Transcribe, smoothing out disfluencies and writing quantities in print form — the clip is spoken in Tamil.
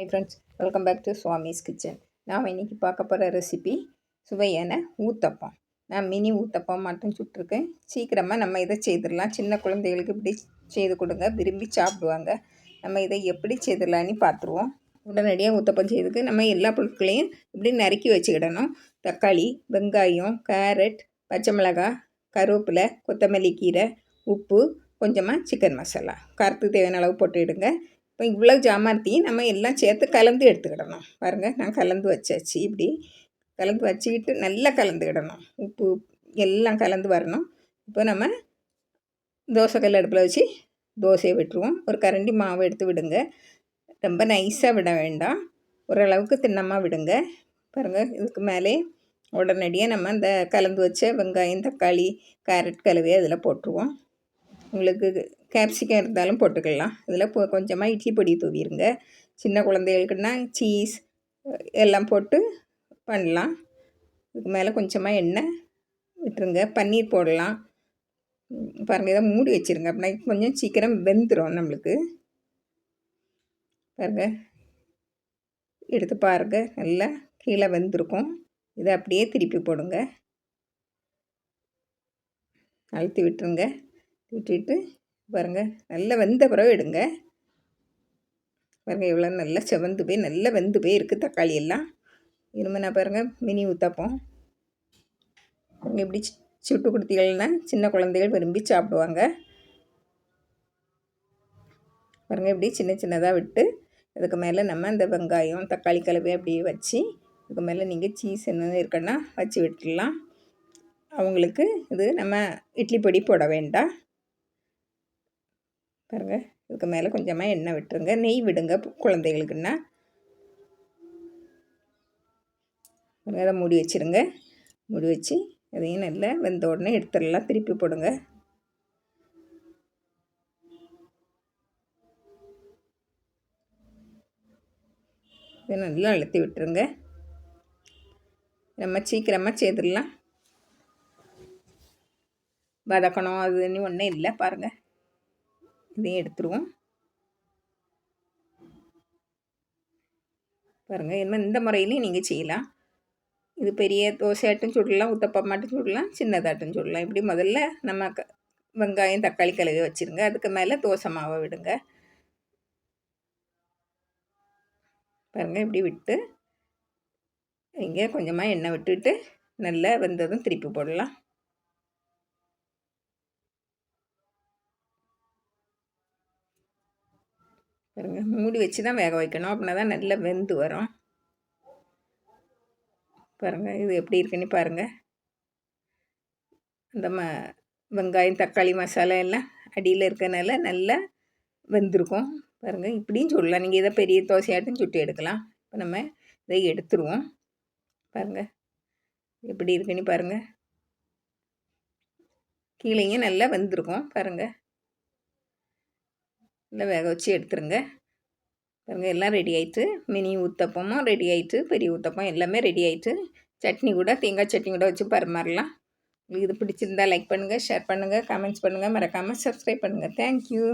High friends, welcome back to Swami's kitchen. நாம் இன்றைக்கி பார்க்க போகிற ரெசிபி சுவையான ஊத்தப்பம். நான் மினி ஊத்தப்பம் மட்டும் சுட்டிருக்கேன். சீக்கிரமாக நம்ம இதை செய்திடலாம். சின்ன குழந்தைகளுக்கு இப்படி செய்து கொடுங்க, விரும்பி சாப்பிடுவாங்க. நம்ம இதை எப்படி செய்திடலான்னு பார்த்துருவோம். உடனடியாக ஊத்தப்பம் செய்துக்கு நம்ம எல்லா பொருட்களையும் இப்படி நறுக்கி வச்சுக்கிடணும். தக்காளி, வெங்காயம், கேரட், பச்சை மிளகாய், கருவேப்பிலை, கொத்தமல்லி கீரை, உப்பு, கொஞ்சமாக சிக்கன் மசாலா, காரத்துக்கு தேவையான அளவு போட்டுவிடுங்க. இப்போ இவ்வளோ ஜாமான்த்தையும் நம்ம எல்லாம் சேர்த்து கலந்து எடுத்துக்கிடணும். பாருங்கள், நான் கலந்து வச்சாச்சு. இப்படி கலந்து வச்சுக்கிட்டு நல்லா கலந்துக்கிடணும். உப்பு எல்லாம் கலந்து வரணும். இப்போ நம்ம தோசைக்கல் அடுப்பில் வச்சு தோசையை விட்டுருவோம். ஒரு கரண்டி மாவு எடுத்து விடுங்க. ரொம்ப நைஸாக விட வேண்டாம், ஓரளவுக்கு தின்னமாக விடுங்க. பாருங்கள், இதுக்கு மேலே உடனடியாக நம்ம இந்த கலந்து வச்ச வெங்காயம், தக்காளி, கேரட் கலவையை அதில் போட்டுருவோம். உங்களுக்கு கேப்சிகம் இருந்தாலும் போட்டுக்கலாம். இதில் கொஞ்சமாக இட்லி பொடி தூவிடுங்க. சின்ன குழந்தைகளுக்குன்னா சீஸ் எல்லாம் போட்டு பண்ணலாம். இதுக்கு மேலே கொஞ்சமாக எண்ணெய் விட்டுருங்க. பன்னீர் போடலாம். பாருங்கள், இதை மூடி வச்சுருங்க. அப்படின்னா கொஞ்சம் சீக்கிரம் வெந்துடும் நம்மளுக்கு. பாருங்கள், எடுத்து பாருங்கள், நல்லா கீழே வெந்திருக்கும். இதை அப்படியே திருப்பி போடுங்க. அழுத்தி விட்டுருங்க. விட்டுட்டு பாருங்கள், நல்லா வெந்த பிறகு எடுங்க. பாருங்கள், இவ்வளோ நல்லா செவந்து போய் நல்லா வெந்து போய் இருக்குது தக்காளி எல்லாம். இனிமேல் நான் பாருங்கள் மினி ஊத்தப்பம் பாருங்கள் இப்படி சுட்டு கொடுத்தீங்கன்னா சின்ன குழந்தைகள் விரும்பி சாப்பிடுவாங்க. பாருங்கள், இப்படி சின்ன சின்னதாக விட்டு அதுக்கு மேலே நம்ம இந்த வெங்காயம், தக்காளி கலவை அப்படியே வச்சு இதுக்கு மேலே நீங்கள் சீஸ் என்ன இருக்குன்னா வச்சு விட்டுடலாம். அவங்களுக்கு இது நம்ம இட்லி பொடி போட வேண்டாம். பாருங்கள், இதுக்கு மேலே கொஞ்சமாக எண்ணெய் விட்டுருங்க. நெய் விடுங்க குழந்தைகளுக்குன்னா. அதை மூடி வச்சுருங்க. மூடி வச்சு அதையும் நல்லா வெந்த உடனே எடுத்துடலாம். திருப்பி போடுங்க. இதை நல்லா அழுத்தி விட்டுருங்க. நம்ம சீக்கிரமாக செய்திடலாம். வதக்கணும் அதுன்னு ஒன்றும் இல்லை. பாருங்கள், இதையும் எடுத்துருவோம். பாருங்கள், இனிமேல் இந்த முறையிலையும் நீங்கள் செய்யலாம். இது பெரிய தோசையாட்டும் சுடலாம், ஊத்தப்பமாட்டும் சுடலாம், சின்னதாட்டும் சுடலாம். இப்படி முதல்ல நம்ம வெங்காயம், தக்காளி கலவை வச்சுருங்க. அதுக்கு மேலே தோசை மாவை விடுங்க. பாருங்கள், இப்படி விட்டு இங்கே கொஞ்சமாக எண்ணெய் விட்டுட்டு நல்லா வெந்ததும் திருப்பி போடலாம். பாருங்கள், மூடி வச்சு தான் வேக வைக்கணும். அப்படின்னா தான் நல்லா வெந்து வரும். பாருங்கள், இது எப்படி இருக்குன்னு பாருங்கள். அந்த வெங்காயம், தக்காளி மசாலா எல்லாம் அடியில் இருக்கனால நல்லா வெந்திருக்கும். பாருங்கள், இப்படியும் சுடலாம். நீங்கள் இதை பெரிய தோசையாட்டும் சுட்டு எடுக்கலாம். இப்போ நம்ம இதை எடுத்துருவோம். பாருங்கள், எப்படி இருக்குன்னு பாருங்கள். கீழேயும் நல்லா வெந்திருக்கும். பாருங்கள், நல்லா வேக வச்சு எடுத்துருங்க. பாருங்கள், எல்லாம் ரெடி ஆகிட்டு. மினி ஊத்தப்பமும் ரெடி ஆகிட்டு, பெரிய ஊத்தப்பம் எல்லாமே ரெடி ஆகிட்டு. சட்னி கூட, தேங்காய் சட்னி கூட வச்சு பரிமாறலாம். உங்களுக்கு இது பிடிச்சிருந்தா லைக் பண்ணுங்கள், ஷேர் பண்ணுங்கள், கமெண்ட்ஸ் பண்ணுங்கள், மறக்காமல் சப்ஸ்கிரைப் பண்ணுங்கள். தேங்க்யூ.